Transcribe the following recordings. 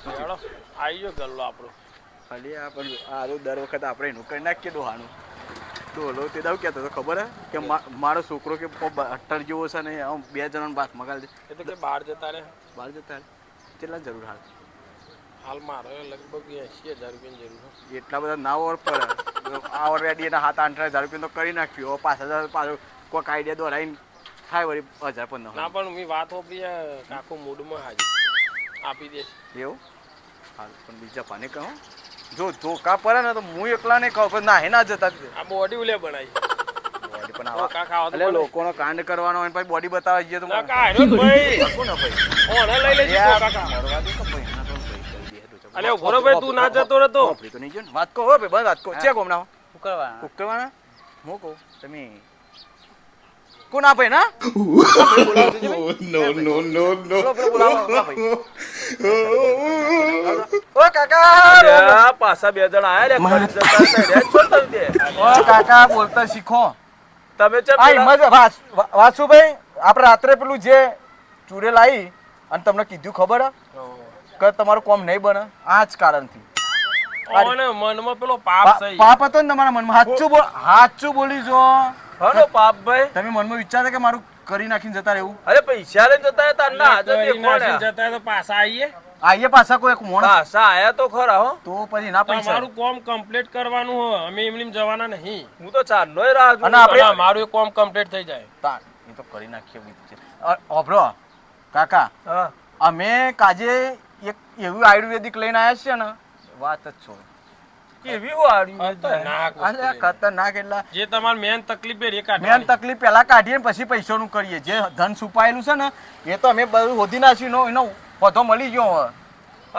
ચાલો આવી ગયો ગલ્લો આપણો. ખાલી આ પણ આરો દર વખત આપણે એનું કરી નાખીએ ડોહાનું. ડોલો તે દાવ કહેતો તો ખબર હે કે મારો છોકરો કે 18 જેવો છે ને આમ 2 જણાને બાત મગાલ દે એટલે કે બહાર જતા રહે. બહાર જતા કેટલા જરૂર હાલ મારે લગભગ 80,000 રૂપિયાની જરૂર છે. એટલા બધા ના ઓર પર આ ઓલરેડી એના 7-8,000 રૂપિયા તો કરી નાખ્યો. 5,000 પાછો કોઈક આઈડિયા દોરાઈને થાય વળી 1,000-15,000. ના પણ મેં વાત હોપી કાકો મૂડમાં હાજી આપી દે એવું હાલ પણ બીજા પાને કહો જો ધોકા પડે ને તો હું એકલા ને કહું પણ ના ના જતા આ બોડી ઉલે બનાવી બોડી પણ ધોકા ખાવા એટલે લોકોનો કાંડ કરવાનો હોય પછી બોડી બતાવવા જઈએ તો ના કાઢ્યો ભાઈ કોનો ભાઈ ઓને લઈ લેજે ધોકા ખા મરવા દે તો ભાઈ ના તો ભાઈ કરી દે અલે ઉભરો ભાઈ તું ના જતો રહેતો તો નહીં જો વાત કહો ભાઈ બસ વાત કહો છે કોમ ના ઉકળવાના કુકવાના હું કહું તમે કોણ આ ભાઈ ના ઓ કાકા પાછા 2 જણા આયા ઓ કાકા બોલતા શીખો તમે વાસુભાઈ આપણે રાત્રે પેલું જે ચૂડેલ આવી અને તમને કીધું ખબર કે તમારું કોમ નહીં બને આ જ કારણથી ઓને મનમાં પેલો પાપ છે પાપ હતો ને તમારા મનમાં સાચું બોલી જો હલો પાપ ભાઈ તમે મનમાં વિચારે કે મારું કરી નાખીને જતા રહેવું અરે પૈસા લઈને જતા હતા ના હાજર જતા તો પાછા આવીએ આઈએ પાછા કોઈ મોણ પાછા આયા તો ખરા હો તો પછી ના પૈસા તમારું કોમ કમ્પ્લીટ કરવાનું હો અમે એમની જવાના નહીં હું તો ચારનોય રાહ જોઉં અને આપણે મારું કોમ કમ્પ્લીટ થઈ જાય એ તો કરી નાખીએ ઓબરો કાકા હા અમે કાજે એક એવું આયુર્વેદિક લઈને આવ્યા છે ને વાત જ છો કેવી વાળી ખતરનાક એટલે જે તમાર મેન તકલીફ એ મેન તકલીફ પહેલા કાઢીએ ને પછી પૈસાનું કરીએ જે ધન છુપાયેલું છે ને એ તો અમે બધું શોધી નાખ્યું એનો બધો મળી ગયો હવે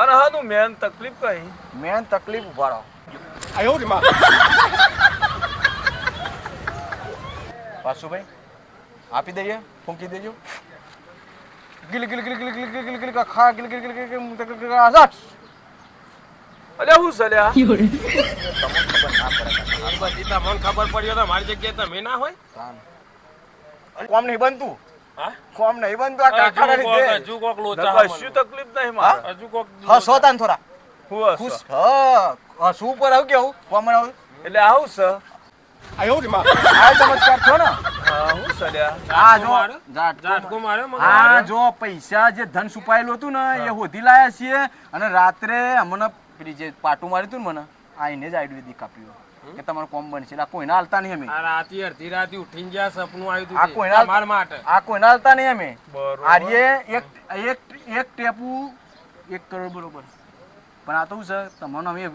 અને હાનું મેન તકલીફ કઈ મેન તકલીફ ઉભાડો વાસુભાઈ આપી દઈએ ફૂંકી દેજો ગિલ ગિલ ગિલ ગિલ ગિલ ગિલ ગિલ ખા ગિલ ગિલ ગિલ ગિલ ગિલ આઝાદ અલ્યા હું સલ્યા બધી તમને ખબર પડી તો મારી જગ્યાએ તમે ના હોય કોમ નહીં બનતું હા કોમ નહીં બનતું આ કાકાના લીધે હજુ કોક લોચા કશું તકલીફ નહીં મારે હજુ કોક હસો તાન થોડા હું ખુશ હસો હસવું ઉપર આવું કેવું કોમ આવું એટલે આવું છે આ ચમત્કાર છો ને હા હું સલ્યા આ જો ઝાટકો માર્યો મગર આ જો પૈસા જે ધન છુપાયેલું હતું ને એ હોધી લાયા છીએ અને રાત્રે અમને પેલી જે પાટું માર્યું હતું ને મને આ એને જ આયુર્વેદિક આપ્યું કે તમારું કોમ બનશે આ કોઈને હાલતા નહીં અમે આ રાતી અડધી રાતી ઉઠીને જ્યાં સપનું આવ્યું આ હતું કોઈના માર માટે આ કોઈને હાલતા નહીં અમે બરોબર આર્ય એક ટેપુ 1 કરોડ બરોબર પણ આ તો શું છે તમને અમે અરે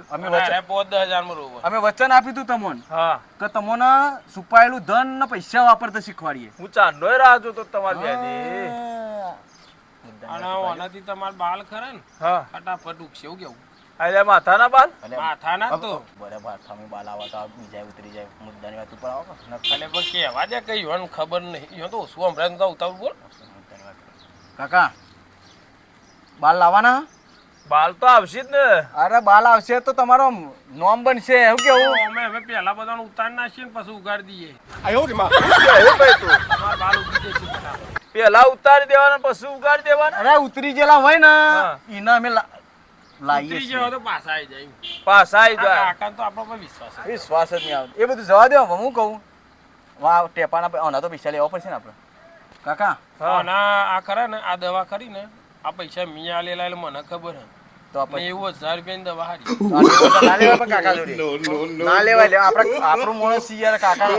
10,000 માં રોવો અમે વચન આપ્યું હતું તમને હા કે તમને છુપાયેલું ધન ને પૈસા વાપરતા શીખવાડીએ હું ચારનોય રાહ જોતો તમારી બેની અને ઓનાથી તમાર બાલ ખરા ને હા ફટાફટ ઉગશે એવું કેવું અલ્યા માથાના બાલ માથાના તો બરાબર તમે બાલ આવા તો બીજા ઉતરી જાય મુદ્દાની વાત ઉપર આવો અને પણ કહેવા દે કઈ હોન ખબર નહીં યો તો શું હમણાં તો ઉતાવળ બોલ કાકા બાલ લાવવાના બાલ તો આવશે જ ને અરે બાલ આવશે તો તમારો નોમ બનશે એવું કેવું અમે હવે પહેલા બધાને ઉતારી નાખીએ ને પછી ઉગાડી દઈએ કેવું ભાઈ તું તમારા બાલ ઉગી જશે ફટાફટ. પેલા ઉતારી દેવાના પછી ઉગાડી દેવાના અરે ઉતરી ગયેલા હોય ને હા. એના અમે લાવીએ ઉતરી છીએ જાવ તો પાછા આવી જાય પાછા આવી આ જાય કાકાને તો આપણો પર વિશ્વાસ છે વિશ્વાસ જ નહીં આવતો એ બધું જવા દો હું કહું વાહ ટેપાના આના તો પૈસા લેવા પડશે ને આપણે કાકા હા. અને આ ખરા ને આ દવા ખરી ને આ પૈસા મિયા લેલા એટલે મને ખબર હે તો આપણે મેં એવું 1,000 રૂપિયાની દવા હારી ના લેવા પણ કાકા જોડે ના લેવાય લે આપણે આપણું માણસ છીએ યાર કાકા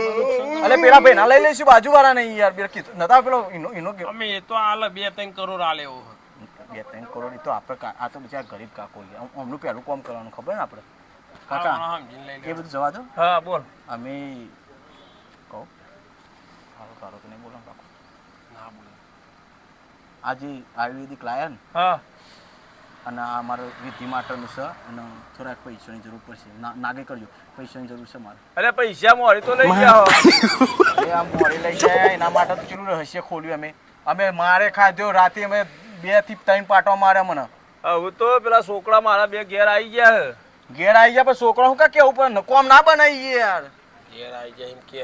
અલે પેલા ભાઈ ના લઈ લઈશું બાજુવાળા નહીં યાર બે કીધું નતા પેલો એનો અમે એ તો આલે 2-3 કરોડ આલે એવો 2-3 કરોડ ઈ તો આપણે આ તો બિચારા ગરીબ કાકો અમનું પહેલું કામ કરવાનું ખબર ને આપણે કાકા સમજીને લઈ એ લે બધું જવા દો હા બોલ અમે કહો સારું સારું તો નહીં બોલો કાકો ના બોલે આજે આયુર્વેદિક લાયા ને હા અને આ મારો વિધિ માટેનું છે અને થોડાક પૈસાની જરૂર પડશે નાગે કરજો પૈસાની જરૂર છે મારે અરે પૈસા મોડી તો લઈ ગયા એ આમ મોડી લઈ જાય એના માટે તો ચેલું રહસ્ય ખોલ્યું અમે મારે ખાધ્યો રાતે અમે 2 થી 3 પાટો મારે મને હવે તો પેલા છોકરા મારા 2 ઘેર આવી ગયા ઘેર આવી ગયા પણ છોકરો હું કા કેવું પણ કોમ ના બનાવીએ યાર ઘેર આવી જાય એમ કે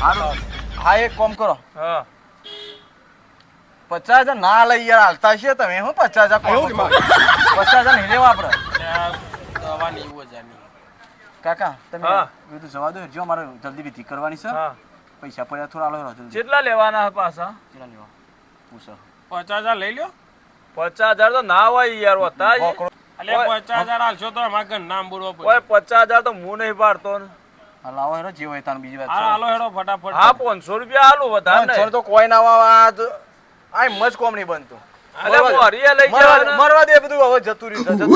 હારું હા એક કોમ કરો હા 50,000 ના લઈ યાર હાલતા છે તમે હું 50,000 50,000 નહીં લેવા આપણે ત્યાં દવા નહીં વજાની. કાકા તમે હા. એ તો જવા દો જો મારે જલ્દી વિધિ કરવાની છે હા પૈસા પડ્યા થોડા આલો જલ્દી કેટલા લેવાના છે પાછા કેટલા લેવા પૂછો 50,000 લઈ લ્યો. 50,000 તો ના હોય યાર હોતા જ. એટલે 50,000 હાલશો તો અમારે ઘર નામ બોલવો પડે. ઓય 50,000 તો હું નહીં પાડતો ને. હા લાવો હેરો જે હોય તાન બીજી વાત હા હાલો હેડો ફટાફટ. હા 500 રૂપિયા હાલું વધારે છે નહીં. તો કોઈ ના આવા આય મજ કોમ નહીં બનતું અરે મોરીએ લઈ જવાના. મરવા દે બધું હવે જતું રહ્યું જતું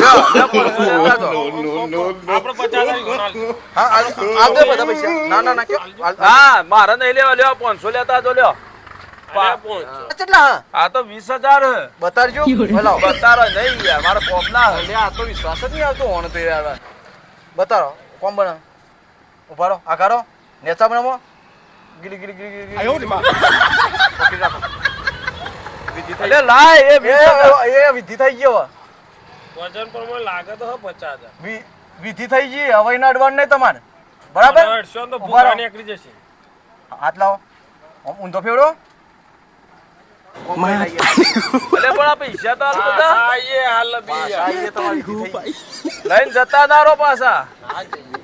આપણે 50,000 ઈ ગણાલ. હા આલ દે બધા પૈસા ના ના ના કયો હા મારે નહીં લેવા લેવા 500 લેતા જો લ્યો. અરે પહોંચો. કેટલા હા આ તો 20,000 હે. બતાડજો બોલાવો બતારો નહીં યાર મારો કોમ ના હે. એટલે આ તો વિશ્વાસ જ નહીં આવતો હોણ તો યાર બતાવો કોમ બના ઉભા રહો આ કરો નેચા બનાવો ગીલી ગીલી ગીલી ગીલી પકડી રાખો વિધિ થઈ અલે લાય એ 20,000. એ વિધિ થઈ ગયો વજન પ્રમાણે લાગે તો હે 50,000. વિધિ થઈ ગઈ હવે એના અડવાણ નહીં તમારે બરાબર અડશો તો ઉભા ભૂખા રહો. નીકળી જશે. હાથ લાવો આમ ઊંધો ફેવડો કોમ લઈ લઈએ. અલે પણ આ પૈસા તો હાલ બધા પાછા આઈએ હાલ બી પાછા યાર. આઈએ તમારી વિધિ થઈ ગઈ. લઈને જતા ના રહો પાછા. હા જઈએ.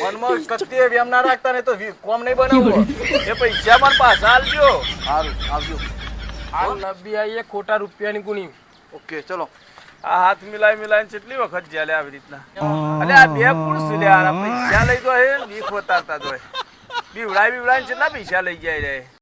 મનમાં કત્તી એમ ના રાખતા નહીં તો કોમ નહીં બનાવવો એ પૈસા મને પાછા હાલજો. સારું આવજો હાલ નબી આઈએ ખોટા રૂપિયાની ગુણી. ઓકે ચલો આ હાથ મિલાઈને કેટલી વખત જ્યાં આવી રીતના. અલે આ બે પુરુષ લે આ પૈસા લઈ તો હે બીક વતારતા તો બીવડાઈ કેટલા પૈસા લઈ જાય રે.